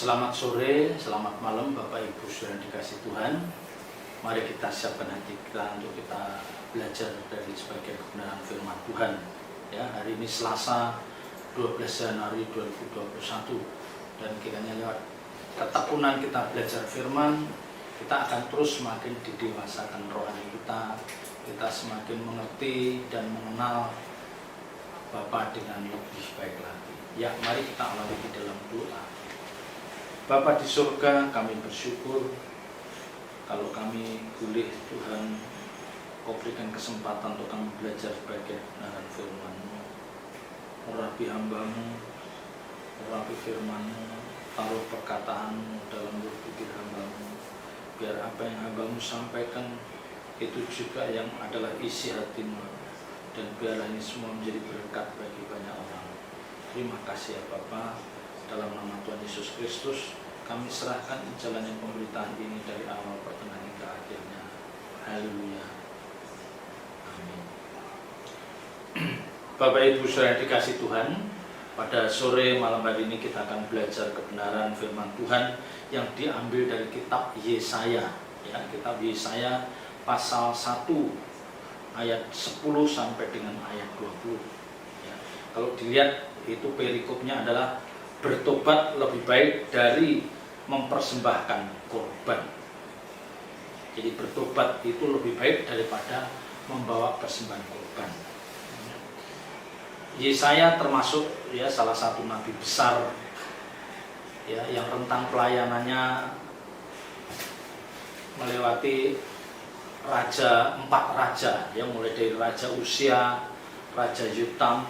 Selamat sore, selamat malam Bapak Ibu Saudara dikasih Tuhan. Mari kita siapkan hati kita untuk kita belajar dari sebagian kebenaran firman Tuhan. Ya, hari ini Selasa 12 Januari 2021 dan kiranya lewat ketekunan kita belajar firman, kita akan terus semakin didewasakan rohani kita semakin mengerti dan mengenal Bapa dengan lebih baik lagi. Ya, mari kita awali di dalam doa. Bapa di surga, kami bersyukur kalau kami boleh Tuhan Kau berikan kesempatan untuk kami belajar sebagai kebenaran firman-Mu. Urapi hamba-Mu, urapi firman-Mu, taruh perkataan-Mu dalam berpikir hamba-Mu, biar apa yang hamba-Mu sampaikan itu juga yang adalah isi hati-Mu, dan biarlah ini semua menjadi berkat bagi banyak orang. Terima kasih ya Bapa. Dalam nama Tuhan Yesus Kristus, kami serahkan jalannya pemberitaan ini dari awal pertengahan hingga akhirnya. Haleluya. Amin. Bapak Ibu Saudara dikasih Tuhan, pada sore malam hari ini kita akan belajar kebenaran firman Tuhan yang diambil dari kitab Yesaya. Ya, kitab Yesaya pasal 1 ayat 10 sampai dengan ayat 20. Ya, kalau dilihat itu perikopnya adalah bertobat lebih baik dari mempersembahkan korban. Jadi bertobat itu lebih baik daripada membawa persembahan korban. Yesaya termasuk ya salah satu nabi besar ya yang rentang pelayanannya melewati empat raja ya, mulai dari Raja Usia, Raja Yotam,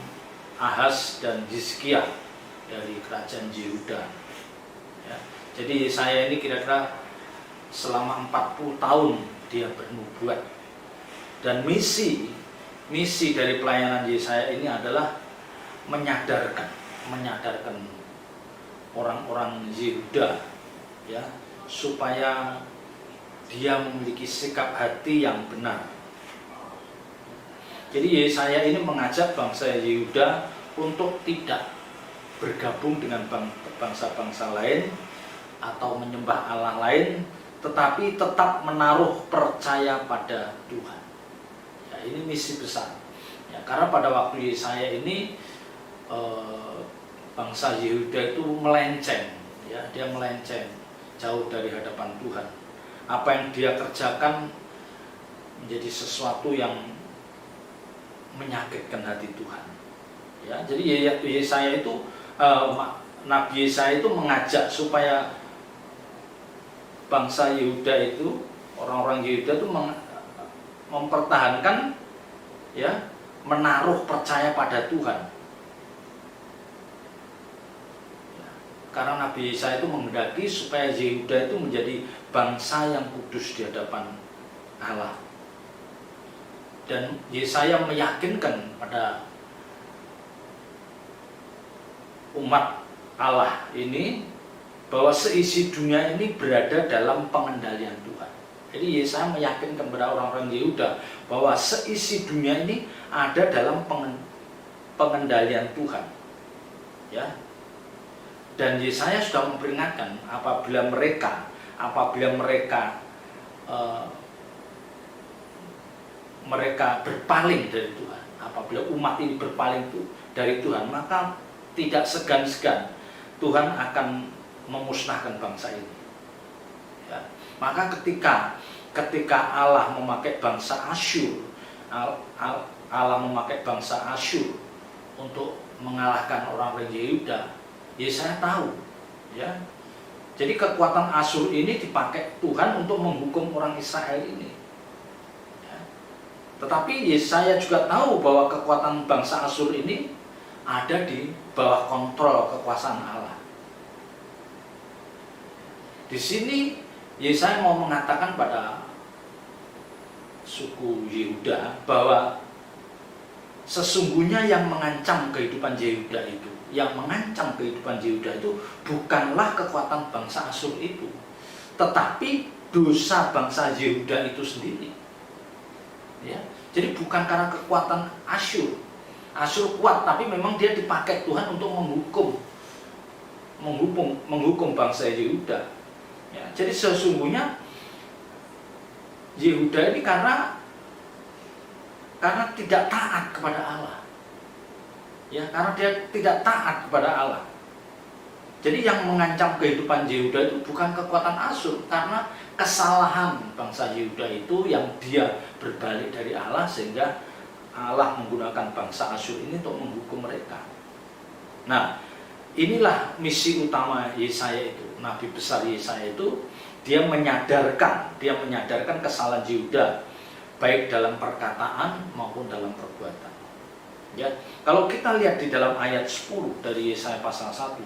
Ahaz dan Hizkia dari kerajaan Yehuda. Ya, jadi saya ini kira-kira selama 40 tahun dia bernubuat, dan misi dari pelayanan Yesaya ini adalah menyadarkan orang-orang Yehuda ya supaya dia memiliki sikap hati yang benar. Jadi Yesaya ini mengajak bangsa Yehuda untuk tidak bergabung dengan bangsa-bangsa lain atau menyembah Allah lain, tetapi tetap menaruh percaya pada Tuhan. Ya, ini misi besar. Ya, karena pada waktu Yesaya ini bangsa Yehuda itu melenceng, ya, dia melenceng jauh dari hadapan Tuhan. Apa yang dia kerjakan menjadi sesuatu yang menyakitkan hati Tuhan. Ya, jadi Yesaya itu Nabi Yesaya itu mengajak supaya bangsa Yehuda itu, orang-orang Yehuda itu mempertahankan ya, menaruh percaya pada Tuhan. Ya, karena Nabi Yesaya itu menghendaki supaya Yehuda itu menjadi bangsa yang kudus di hadapan Allah. Dan Yesaya meyakinkan pada umat Allah ini bahwa seisi dunia ini berada dalam pengendalian Tuhan. Jadi Yesaya meyakinkan kepada orang-orang Yehuda bahwa seisi dunia ini ada dalam pengendalian Tuhan. Ya. Dan Yesaya sudah memperingatkan apabila mereka berpaling dari Tuhan, apabila umat ini berpaling dari Tuhan, maka tidak segan-segan Tuhan akan memusnahkan bangsa ini. Ya. Maka ketika Allah memakai bangsa Asyur, Allah memakai bangsa Asyur untuk mengalahkan orang-orang Yehuda, Yesaya tahu, ya. Jadi kekuatan Asyur ini dipakai Tuhan untuk menghukum orang Israel ini. Ya. Tetapi Yesaya juga tahu bahwa kekuatan bangsa Asyur ini ada di bawah kontrol kekuasaan Allah. Di sini Yesaya mau mengatakan pada suku Yehuda bahwa sesungguhnya yang mengancam kehidupan Yehuda itu bukanlah kekuatan bangsa Asyur itu, tetapi dosa bangsa Yehuda itu sendiri. Ya, jadi bukan karena kekuatan Asyur kuat, tapi memang dia dipakai Tuhan untuk menghukum menghukum bangsa Yehuda. Ya, jadi sesungguhnya Yehuda ini karena tidak taat kepada Allah. Ya, karena dia tidak taat kepada Allah. Jadi yang mengancam kehidupan Yehuda itu bukan kekuatan Asyur, karena kesalahan bangsa Yehuda itu yang dia berbalik dari Allah, sehingga Allah menggunakan bangsa Asyur ini untuk menghukum mereka. Nah, inilah misi utama Yesaya itu, Nabi besar Yesaya itu, dia menyadarkan kesalahan Yehuda, baik dalam perkataan maupun dalam perbuatan. Ya, kalau kita lihat di dalam ayat 10 dari Yesaya pasal 1,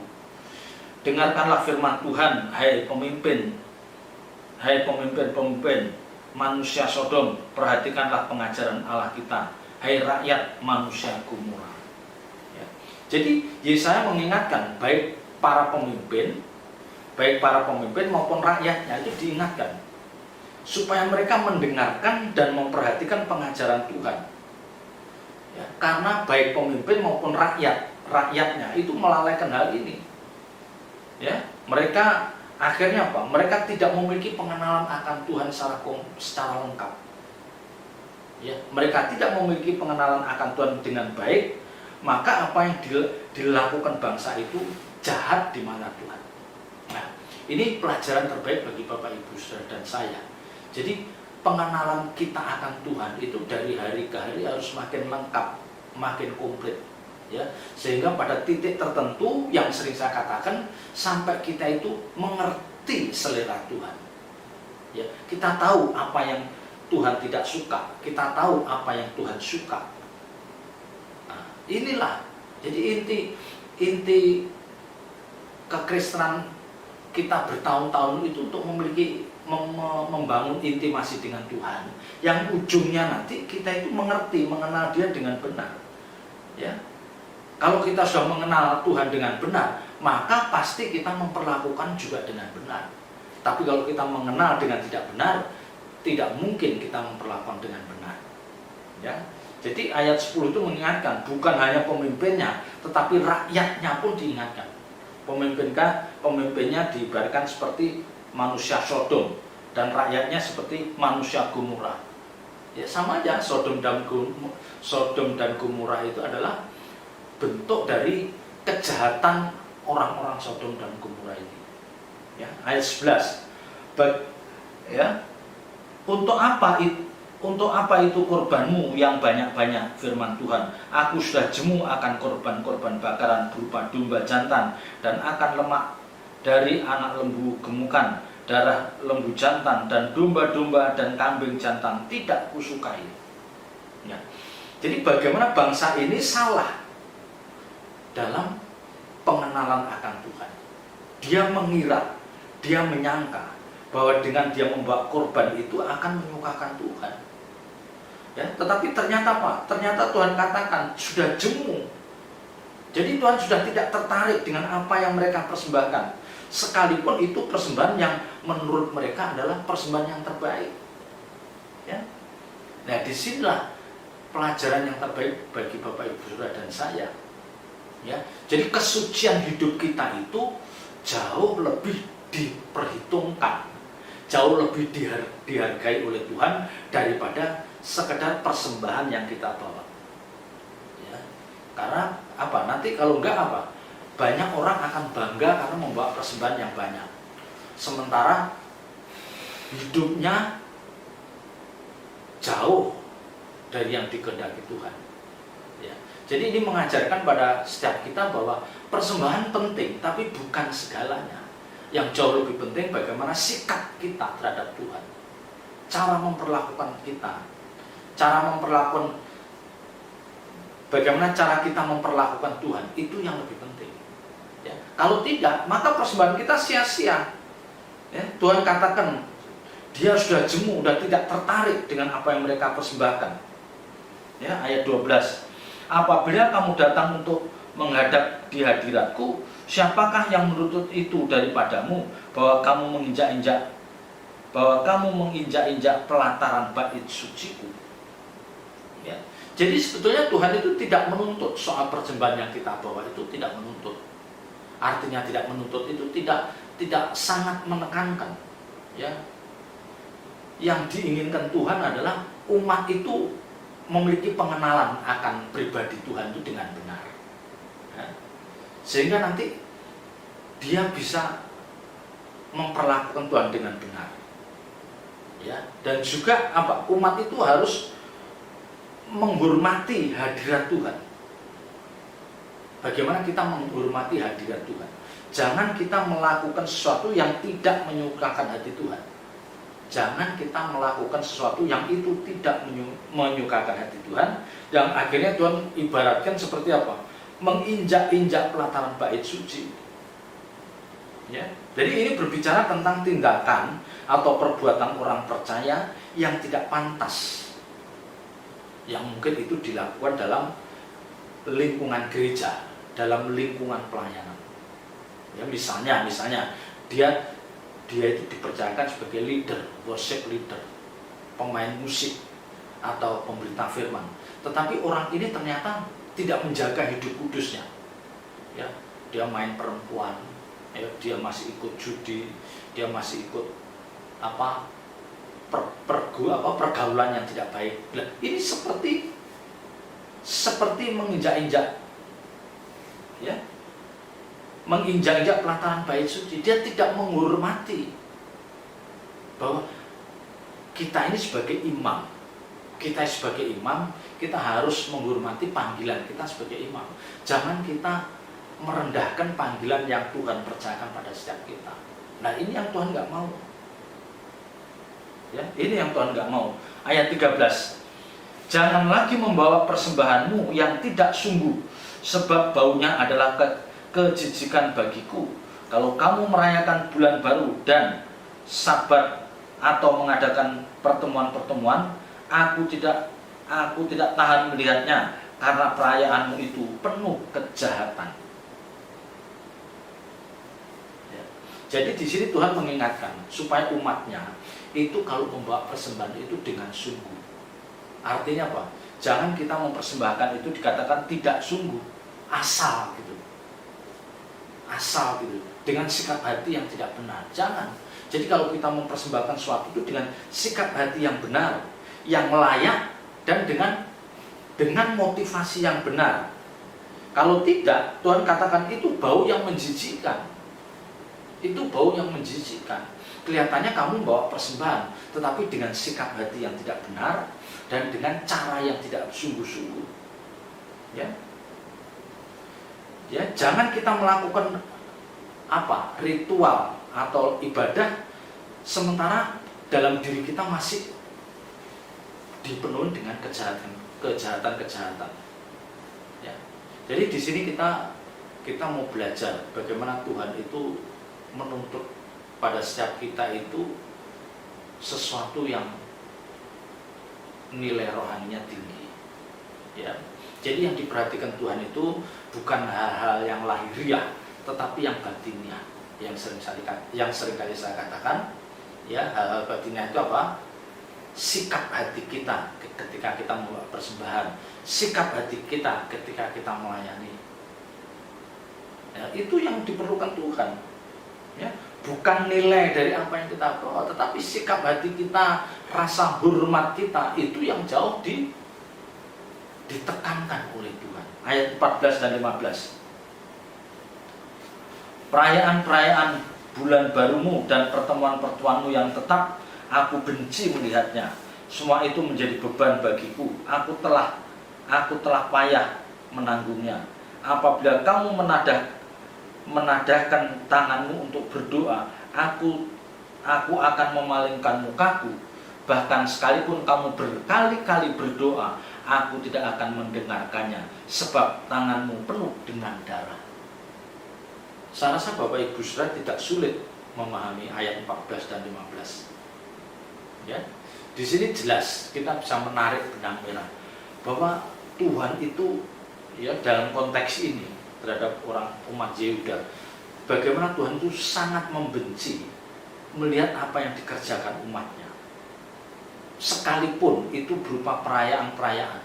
dengarkanlah firman Tuhan, hai pemimpin manusia Sodom, perhatikanlah pengajaran Allah kita, hai rakyat manusia Gomora. Ya. Jadi Yesaya mengingatkan baik para pemimpin maupun rakyatnya itu diingatkan supaya mereka mendengarkan dan memperhatikan pengajaran Tuhan. Ya, karena baik pemimpin maupun rakyatnya itu melalaikan hal ini. Ya, mereka akhirnya apa? Mereka tidak memiliki pengenalan akan Tuhan secara lengkap. Ya, mereka tidak memiliki pengenalan akan Tuhan dengan baik, maka apa yang dilakukan bangsa itu jahat di mata Tuhan. Nah, ini pelajaran terbaik bagi Bapak Ibu Saudara dan saya. Jadi pengenalan kita akan Tuhan itu dari hari ke hari harus makin lengkap, makin komplit. Ya, sehingga pada titik tertentu yang sering saya katakan, sampai kita itu mengerti selera Tuhan. Ya, kita tahu apa yang Tuhan tidak suka, kita tahu apa yang Tuhan suka. Nah, inilah jadi inti kekristenan kita bertahun-tahun itu untuk membangun intimasi dengan Tuhan, yang ujungnya nanti kita itu mengenal Dia dengan benar. Ya. Kalau kita sudah mengenal Tuhan dengan benar, maka pasti kita memperlakukan juga dengan benar. Tapi kalau kita mengenal dengan tidak benar, tidak mungkin kita memperlakukan dengan benar. Ya. Jadi ayat 10 itu mengingatkan, bukan hanya pemimpinnya, tetapi rakyatnya pun diingatkan. Pemimpinnya diibaratkan seperti manusia Sodom, dan rakyatnya seperti manusia Gomora. Ya, sama aja, Sodom dan Gomora itu adalah bentuk dari kejahatan orang-orang Sodom dan Gomora ini. Ya, ayat 11. Ya, untuk apa itu korbanmu yang banyak-banyak, firman Tuhan. Aku sudah jemu akan korban-korban bakaran berupa domba jantan, dan akan lemak dari anak lembu gemukan, darah lembu jantan, dan domba-domba dan kambing jantan tidak kusukai. Ya. Jadi bagaimana bangsa ini salah dalam pengenalan akan Tuhan. Dia mengira, dia menyangka bahwa dengan dia membawa korban itu akan menyukakan Tuhan. Ya, tetapi ternyata apa? Ternyata Tuhan katakan sudah jemu. Jadi Tuhan sudah tidak tertarik dengan apa yang mereka persembahkan, sekalipun itu persembahan yang menurut mereka adalah persembahan yang terbaik. Ya. Nah, disinilah pelajaran yang terbaik bagi Bapak Ibu Saudara dan saya. Ya, jadi kesucian hidup kita itu jauh lebih diperhitungkan, jauh lebih dihargai oleh Tuhan daripada sekedar persembahan yang kita bawa. Ya, karena apa? Nanti kalau enggak apa? Banyak orang akan bangga karena membawa persembahan yang banyak, sementara hidupnya jauh dari yang dikehendaki Tuhan. Ya. Jadi ini mengajarkan pada setiap kita bahwa persembahan penting, tapi bukan segalanya. Yang jauh lebih penting bagaimana sikap kita terhadap Tuhan, cara memperlakukan kita, bagaimana cara kita memperlakukan Tuhan, itu yang lebih penting. Ya. Kalau tidak, maka persembahan kita sia-sia. Ya. Tuhan katakan dia sudah jemu, sudah tidak tertarik dengan apa yang mereka persembahkan. Ya, ayat 12. Apabila kamu datang untuk menghadap di hadiratku, siapakah yang menuntut itu daripadamu, bahwa kamu menginjak-injak pelataran bait suciku? Ya. Jadi sebetulnya Tuhan itu tidak menuntut soal persembahan yang kita bawa, itu tidak menuntut. artinya tidak menuntut itu tidak sangat menekankan, ya. Yang diinginkan Tuhan adalah umat itu memiliki pengenalan akan pribadi Tuhan itu dengan benar, ya. Sehingga nanti dia bisa memperlakukan Tuhan dengan benar, ya. Dan juga umat itu harus menghormati hadirat Tuhan. Bagaimana kita menghormati hadirat Tuhan? Jangan kita melakukan sesuatu yang tidak menyukakan hati Tuhan. Jangan kita melakukan sesuatu yang itu tidak menyukakan hati Tuhan, yang akhirnya Tuhan ibaratkan seperti apa? Menginjak-injak pelataran bait suci, ya. Jadi ini berbicara tentang tindakan atau perbuatan orang percaya yang tidak pantas, yang mungkin itu dilakukan dalam lingkungan gereja, dalam lingkungan pelayanan. Ya, misalnya dia itu dipercayakan sebagai leader, worship leader, pemain musik atau pemberita firman. Tetapi orang ini ternyata tidak menjaga hidup kudusnya. Ya, dia main perempuan, ya, dia masih ikut judi, dia masih ikut pergaulan yang tidak baik. Nah, ini seperti menginjak-injak, ya, menginjak-injak pelataran bait suci. Dia tidak menghormati bahwa kita ini sebagai imam, kita harus menghormati panggilan kita sebagai imam. Jangan kita merendahkan panggilan yang Tuhan percayakan pada setiap kita. Nah, ini yang Tuhan nggak mau, ya, ini yang Tuhan nggak mau. Ayat 13, jangan lagi membawa persembahanmu yang tidak sungguh, sebab baunya adalah kejijikan bagiku. Kalau kamu merayakan bulan baru dan Sabat atau mengadakan pertemuan-pertemuan, aku tidak tahan melihatnya, karena perayaanmu itu penuh kejahatan. Ya. Jadi di sini Tuhan mengingatkan supaya umatnya itu kalau membawa persembahan itu dengan sungguh. Artinya apa? Jangan kita mempersembahkan itu dikatakan tidak sungguh, asal gitu, dengan sikap hati yang tidak benar. Jangan. Jadi kalau kita mempersembahkan sesuatu itu dengan sikap hati yang benar, yang layak, dan dengan motivasi yang benar. Kalau tidak, Tuhan katakan itu bau yang menjijikkan. Itu bau yang menjijikkan. Kelihatannya kamu bawa persembahan, tetapi dengan sikap hati yang tidak benar dan dengan cara yang tidak sungguh-sungguh. Ya. Ya, jangan kita melakukan ritual atau ibadah sementara dalam diri kita masih dipenuhi dengan kejahatan. Ya. Jadi di sini kita mau belajar bagaimana Tuhan itu menuntut pada setiap kita itu sesuatu yang nilai rohaninya tinggi. Ya. Jadi yang diperhatikan Tuhan itu bukan hal-hal yang lahiriah, tetapi yang batiniah. Yang seringkali saya katakan, ya, hal-hal batiniah itu apa? Sikap hati kita ketika kita membawa persembahan, sikap hati kita ketika kita melayani. Ya, itu yang diperlukan Tuhan. Ya, bukan nilai dari apa yang kita bawa, tetapi sikap hati kita, rasa hormat kita, itu yang jauh ditekankan oleh Tuhan. Ayat 14 dan 15. Perayaan-perayaan bulan barumu dan pertemuan-pertemuanmu yang tetap, aku benci melihatnya. Semua itu menjadi beban bagiku. Aku telah payah menanggungnya. Apabila kamu menadahkan tanganmu untuk berdoa, aku akan memalingkan mukaku. Bahkan sekalipun kamu berkali-kali berdoa, aku tidak akan mendengarkannya, sebab tanganmu penuh dengan darah. Saya rasa Bapak Ibu Saudara tidak sulit memahami ayat 14 dan 15. Ya, di sini jelas kita bisa menarik benang merah bahwa Tuhan itu, ya, dalam konteks ini terhadap orang umat Yehuda, bagaimana Tuhan itu sangat membenci melihat apa yang dikerjakan umatnya, sekalipun itu berupa perayaan-perayaan.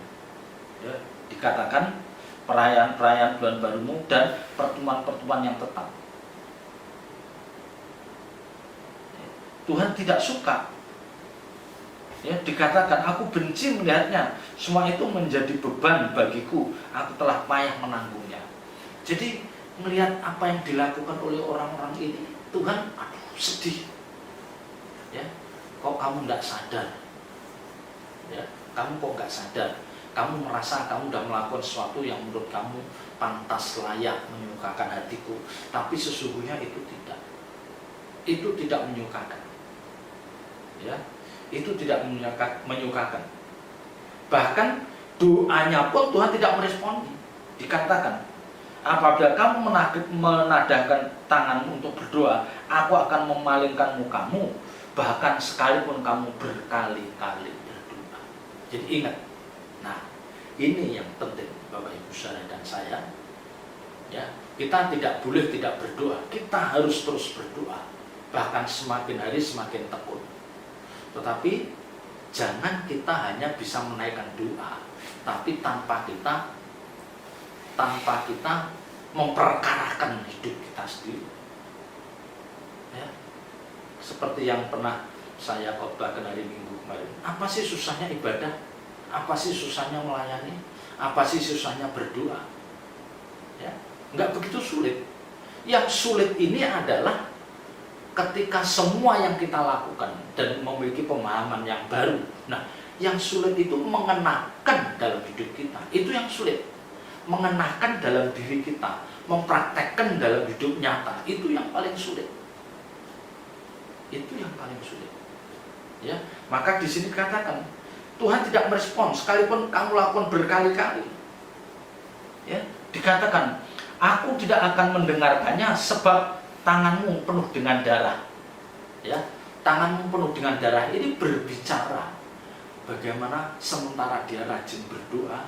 Ya, dikatakan perayaan-perayaan bulan barumu, dan pertemuan-pertemuan yang tetap. Tuhan tidak suka. Ya, dikatakan, aku benci melihatnya, semua itu menjadi beban bagiku, aku telah payah menanggungnya. Jadi melihat apa yang dilakukan oleh orang-orang ini, Tuhan, aduh sedih. Ya, kok kamu tidak sadar? Ya, kamu kok nggak sadar? Kamu merasa kamu sudah melakukan sesuatu yang menurut kamu pantas, layak, menyukakan hatiku, tapi sesungguhnya itu tidak. Itu tidak menyukakan. Ya, itu tidak menyukakan. Bahkan doanya pun Tuhan tidak meresponi. Dikatakan, apabila kamu menadahkan tanganmu untuk berdoa, aku akan memalingkan mukamu, bahkan sekalipun kamu berkali-kali berdoa. Jadi ingat, nah ini yang penting Bapak Ibu Saudara dan saya. Ya, kita tidak boleh tidak berdoa, kita harus terus berdoa, bahkan semakin hari semakin tekun. Tetapi jangan kita hanya bisa menaikkan doa, tapi tanpa kita memperkarakan hidup kita sendiri. Ya, seperti yang pernah saya khotbahkan hari Minggu kemarin. Apa sih susahnya ibadah? Apa sih susahnya melayani? Apa sih susahnya berdoa? Ya, nggak begitu sulit. Yang sulit ini adalah ketika semua yang kita lakukan dan memiliki pemahaman yang baru. Nah, yang sulit itu mengenakan dalam hidup kita. Itu yang sulit. Mengenakan dalam diri kita, mempraktekkan dalam hidup nyata. Itu yang paling sulit. Itu yang paling sulit. Ya, maka di sini dikatakan Tuhan tidak merespon sekalipun kamu lakukan berkali-kali. Ya, dikatakan, aku tidak akan mendengarkannya sebab tanganmu penuh dengan darah. Ya, tanganmu penuh dengan darah ini berbicara bagaimana sementara dia rajin berdoa,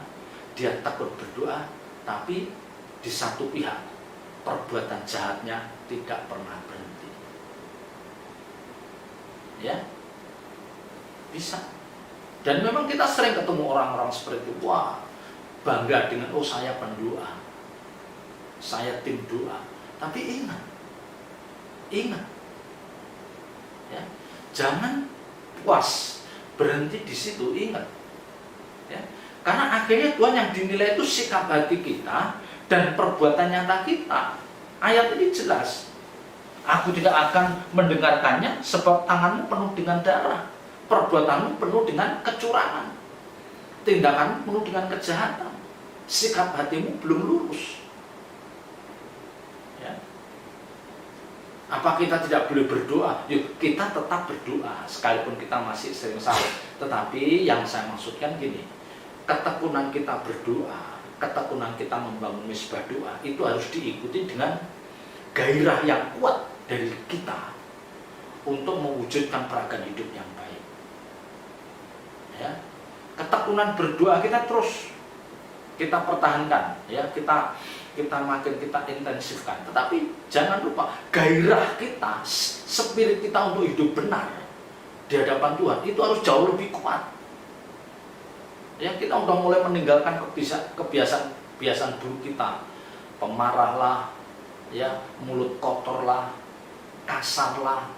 dia takut berdoa, tapi di satu pihak perbuatan jahatnya tidak pernah berhenti. Ya, bisa. Dan memang kita sering ketemu orang-orang seperti itu. Wah, bangga dengan, oh saya pendoa, saya tim doa. Tapi ingat, ya, jangan puas berhenti di situ. Ingat, ya, karena akhirnya Tuhan yang dinilai itu sikap hati kita dan perbuatan nyata kita. Ayat ini jelas, aku tidak akan mendengarkannya sebab tanganmu penuh dengan darah, perbuatanmu penuh dengan kecurangan, tindakanmu penuh dengan kejahatan, sikap hatimu belum lurus. Apa kita tidak boleh berdoa? Yuk, kita tetap berdoa sekalipun kita masih sering salah. Tetapi yang saya maksudkan gini, ketekunan kita berdoa, ketekunan kita membangun misbah doa, itu harus diikuti dengan gairah yang kuat dari kita untuk mewujudkan peragam hidup yang baik. Ya, ketekunan berdoa kita terus kita pertahankan, ya, kita makin kita intensifkan. Tetapi jangan lupa gairah kita, spirit kita untuk hidup benar di hadapan Tuhan itu harus jauh lebih kuat. Ya, kita udah mulai meninggalkan kebiasaan buruk kita, pemarah lah, ya, mulut kotor lah, kasar lah,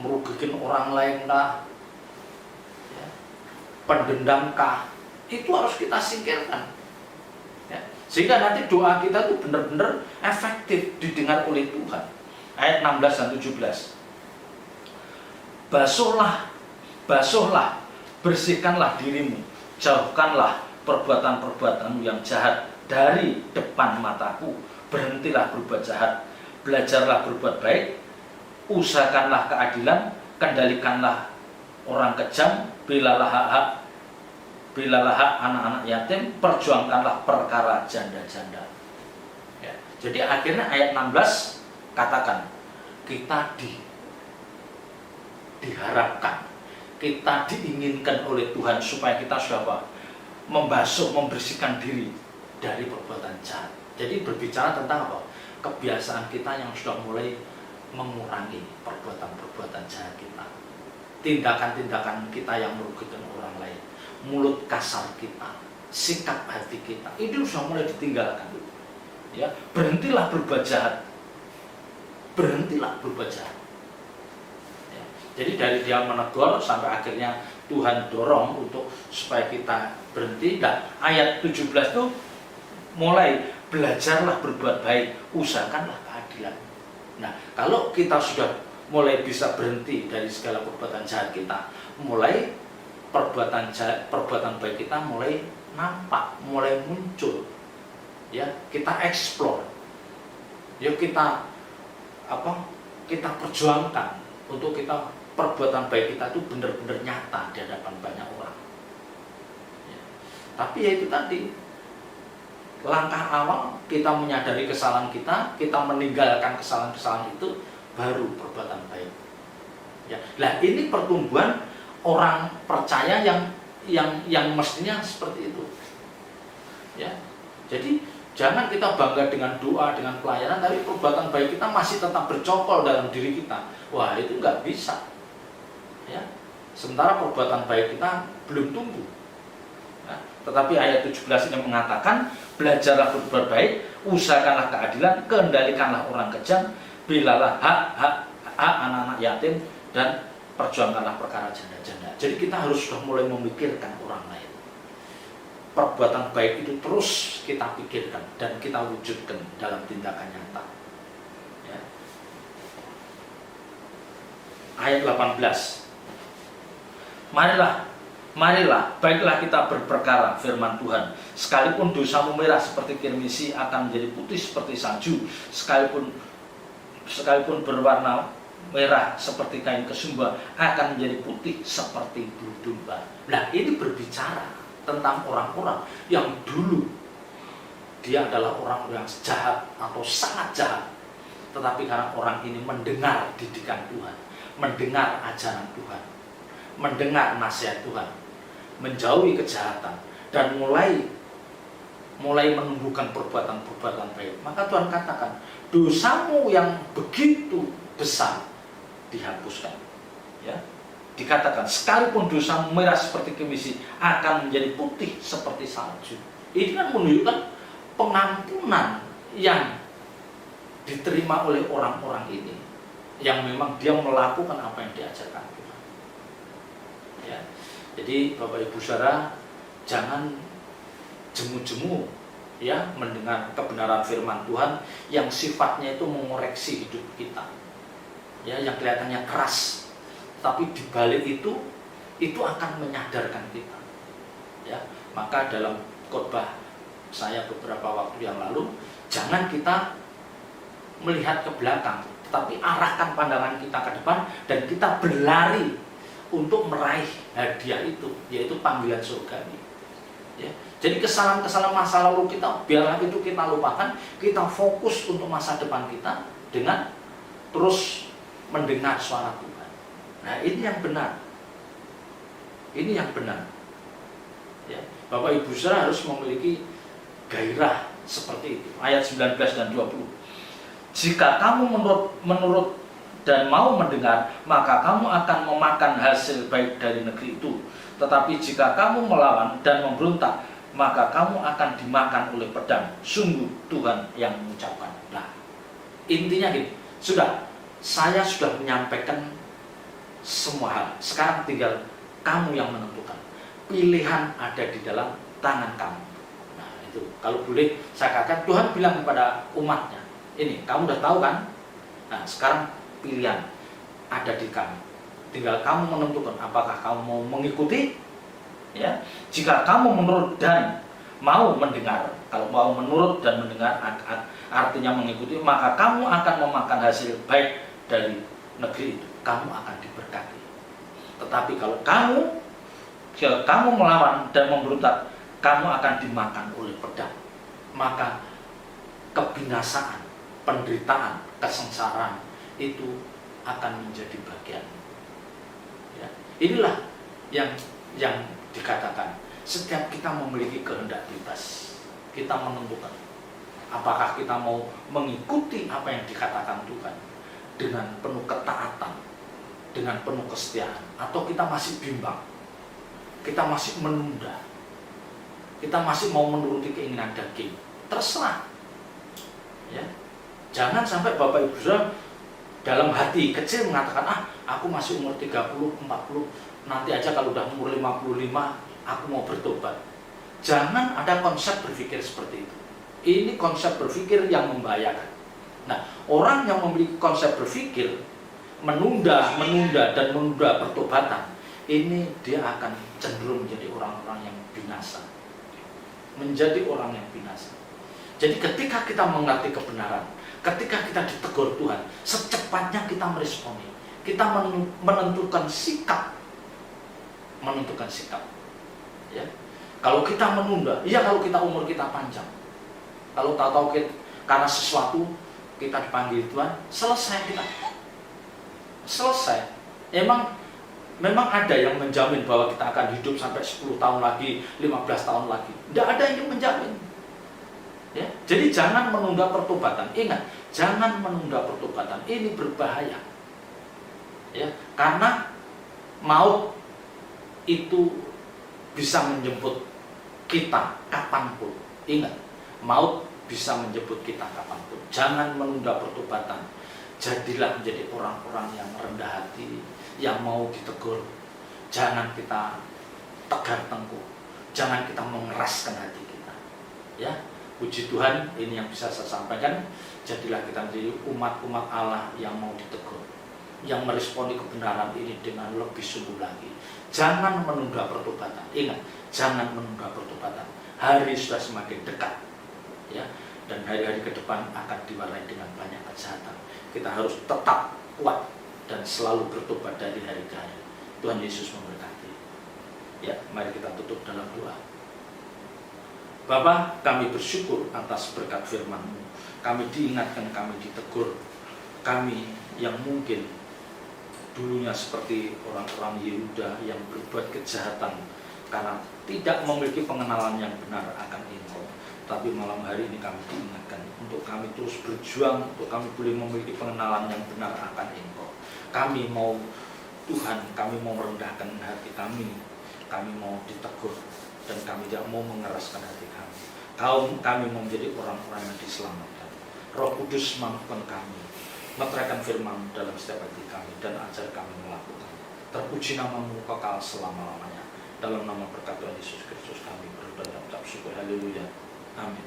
merugikan orang lain lah, ya, pendendam kah, itu harus kita singkirkan. Sehingga nanti doa kita itu benar-benar efektif didengar oleh Tuhan. Ayat 16 dan 17. Basuhlah, bersihkanlah dirimu, jauhkanlah perbuatan-perbuatanmu yang jahat dari depan mataku. Berhentilah berbuat jahat, belajarlah berbuat baik, usahakanlah keadilan, kendalikanlah orang kejam, belalah hak anak-anak yatim, perjuangkanlah perkara janda-janda. Ya, jadi akhirnya ayat 16 katakan, kita diharapkan, kita diinginkan oleh Tuhan supaya kita sudah apa? Membasuh, membersihkan diri dari perbuatan jahat. Jadi berbicara tentang apa? Kebiasaan kita yang sudah mulai mengurangi perbuatan-perbuatan jahat kita, tindakan-tindakan kita yang merugikan orang lain, mulut kasar kita, sikap hati kita itu sudah mulai ditinggalkan. Ya, berhentilah berbuat jahat. Berhentilah berbuat jahat. Ya, jadi dari dia menegur sampai akhirnya Tuhan dorong untuk supaya kita berhenti. Nah, ayat 17 itu mulai belajarlah berbuat baik, usahakanlah keadilan. Nah, kalau kita sudah mulai bisa berhenti dari segala perbuatan jahat kita, mulai perbuatan jahat, perbuatan baik kita mulai nampak, mulai muncul. Ya, kita explore. Yuk kita kita perjuangkan untuk kita perbuatan baik kita itu benar-benar nyata di hadapan banyak orang. Ya. Tapi ya itu tadi, langkah awal kita menyadari kesalahan kita meninggalkan kesalahan-kesalahan itu, baru perbuatan baik. Ya, nah ini pertumbuhan orang percaya yang mestinya seperti itu. Ya, jadi jangan kita bangga dengan doa, dengan pelayanan, tapi perbuatan baik kita masih tetap bercokol dalam diri kita. Wah, itu nggak bisa. Ya, sementara perbuatan baik kita belum tumbuh. Nah, tetapi ayat 17 ini mengatakan, belajarlah berbuat baik, usahakanlah keadilan, kendalikanlah orang kejam, belalah hak anak-anak yatim, dan perjuangkanlah perkara janda-janda. Jadi kita harus sudah mulai memikirkan orang lain. Perbuatan baik itu terus kita pikirkan dan kita wujudkan dalam tindakan nyata. Ya. Ayat 18. Marilah, baiklah kita berperkara, firman Tuhan. Sekalipun dosamu merah seperti kirmisi, akan menjadi putih seperti salju. Sekalipun berwarna merah seperti kain kesumba, akan menjadi putih seperti bulu domba. Nah, ini berbicara tentang orang-orang yang dulu dia adalah orang yang jahat atau sangat jahat, tetapi karena orang ini mendengar didikan Tuhan, mendengar ajaran Tuhan, mendengar nasihat Tuhan, menjauhi kejahatan, dan mulai menumbuhkan perbuatan-perbuatan baik, maka Tuhan katakan, dosamu yang begitu besar dihapuskan. Ya, dikatakan, sekalipun dosamu merah seperti kirmisi, akan menjadi putih seperti salju. Ini kan menunjukkan pengampunan yang diterima oleh orang-orang ini, yang memang dia melakukan apa yang diajarkan Tuhan. Ya, jadi Bapak Ibu Saudara, jangan jemu-jemu ya mendengar kebenaran firman Tuhan yang sifatnya itu mengoreksi hidup kita. Ya, yang kelihatannya keras, tapi di balik itu akan menyadarkan kita. Ya, maka dalam khotbah saya beberapa waktu yang lalu, jangan kita melihat ke belakang, tetapi arahkan pandangan kita ke depan dan kita berlari untuk meraih hadiah itu, yaitu panggilan surgawi. Ya, jadi kesalahan-kesalahan masa lalu kita biarlah itu kita lupakan, kita fokus untuk masa depan kita dengan terus mendengar suara Tuhan. Nah, ini yang benar. Ini yang benar. Ya, Bapak Ibu Saudara harus memiliki gairah seperti itu. Ayat 19 dan 20. Jika kamu menurut dan mau mendengar, maka kamu akan memakan hasil baik dari negeri itu. Tetapi jika kamu melawan dan memberontak, maka kamu akan dimakan oleh pedang. Sungguh Tuhan yang mengucapkan. Nah, intinya gini, saya sudah menyampaikan semua hal. Sekarang tinggal kamu yang menentukan. Pilihan ada di dalam tangan kamu. Nah, itu kalau boleh saya katakan, Tuhan bilang kepada umatnya, ini kamu udah tahu kan? Nah, sekarang pilihan ada di kamu. Tinggal kamu menentukan apakah kamu mau mengikuti. Ya, jika kamu menurut dan mau mendengar, kalau mau menurut dan mendengar artinya mengikuti, maka kamu akan memakan hasil baik dari negeri itu, kamu akan diberkati. Tetapi kalau kamu melawan dan memberontak, kamu akan dimakan oleh pedang. Maka kebinasaan, penderitaan, kesengsaraan itu akan menjadi bagian. Ya, inilah yang dikatakan, setiap kita memiliki kehendak bebas, kita menentukan apakah kita mau mengikuti apa yang dikatakan Tuhan dengan penuh ketaatan, dengan penuh kesetiaan, atau kita masih bimbang, kita masih menunda. kita masih mau menuruti keinginan daging, terserah. Ya. Jangan sampai Bapak Ibu Saudara dalam hati kecil mengatakan, aku masih umur 30, 40, nanti aja kalau udah umur 55, aku mau bertobat. Jangan ada konsep berpikir seperti itu. Ini konsep berpikir yang membahayakan. Nah, orang yang memiliki konsep berpikir menunda pertobatan, ini dia akan cenderung menjadi orang-orang yang binasa. Menjadi orang yang binasa. Jadi ketika kita mengerti kebenaran, ketika kita ditegur Tuhan, secepatnya kita meresponi. Kita menentukan sikap. Ya. Kalau kita menunda, kalau kita umur kita panjang. Kalau tahu karena sesuatu kita dipanggil Tuhan, selesai kita. Selesai. Memang ada yang menjamin bahwa kita akan hidup sampai 10 tahun lagi, 15 tahun lagi. Tidak ada yang menjamin. Ya, jadi jangan menunda pertobatan. Ingat, jangan menunda pertobatan. Ini berbahaya. Ya, karena maut itu bisa menjemput kita kapanpun. Ingat, maut bisa menjemput kita kapanpun. Jangan menunda pertobatan. Jadilah menjadi orang-orang yang rendah hati, yang mau ditegur. Jangan kita tegar tengkuk. Jangan kita mengeraskan hati kita. Ya. Puji Tuhan, ini yang bisa saya sampaikan. Jadilah kita menjadi umat-umat Allah yang mau ditegur, yang meresponi kebenaran ini dengan lebih sungguh lagi. Jangan menunda pertobatan. Ingat, jangan menunda pertobatan. Hari sudah semakin dekat, ya, dan hari-hari ke depan akan diwarnai dengan banyak kejahatan. Kita harus tetap kuat dan selalu bertobat dari hari ke hari. Tuhan Yesus memberkati. Ya, mari kita tutup dalam doa. Bapa, kami bersyukur atas berkat firman-Mu. Kami diingatkan, kami ditegur. Kami yang mungkin dulunya seperti orang-orang Yehuda yang berbuat kejahatan karena tidak memiliki pengenalan yang benar akan Engkau. Tapi malam hari ini kami diingatkan untuk kami terus berjuang, untuk kami boleh memiliki pengenalan yang benar akan Engkau. Kami mau Tuhan, kami mau merendahkan hati kami mau ditegur, dan kami tidak mau mengeraskan hati kami. Kami mau menjadi orang-orang yang diselamatkan. Roh Kudus mampukan kami meteraikan firman dalam setiap hati kami dan ajar kami melakukan. Terpuji nama-Mu kekal selama-lamanya. Dalam nama berkat Tuhan Yesus Kristus kami berdoa dan mengucap syukur. Haleluya. Amin.